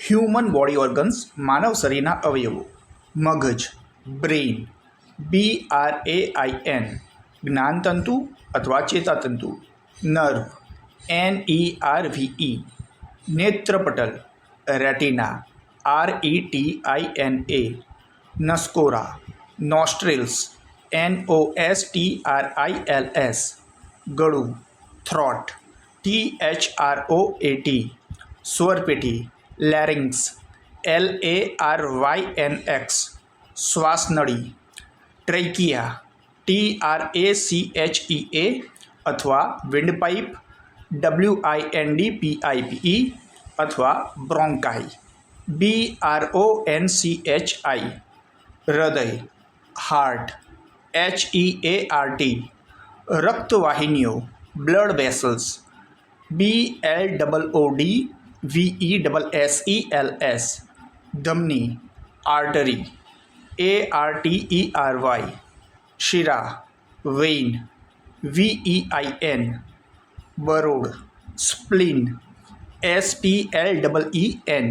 Human body organs માનવ શરીરના અવયવો. મગજ બ્રેઇન, BRAIN જ્ઞાનતંતુ અથવા ચેતાતંતુ. Nerve NERVE. નેત્રપટલ retina RETINA. નસકોરા નોસ્ટ્રિલ્સ NOSTRILS. ગળું throat THROAT. સ્વરપેટી larynx LARYNX. શ્વાસનળી ટ્રેકિયા TRACHEA અથવા વિન્ડપાઇપ WINDPIPE અથવા બ્રોન્કાઈ BRONCHI. હૃદય heart HEART. રક્તવાહિનીઓ blood vessels BLOODVESSELS. ધમની આર્ટરી ARTERY. શિરા વેઇન VEIN. બરોળ spleen SPLEEN.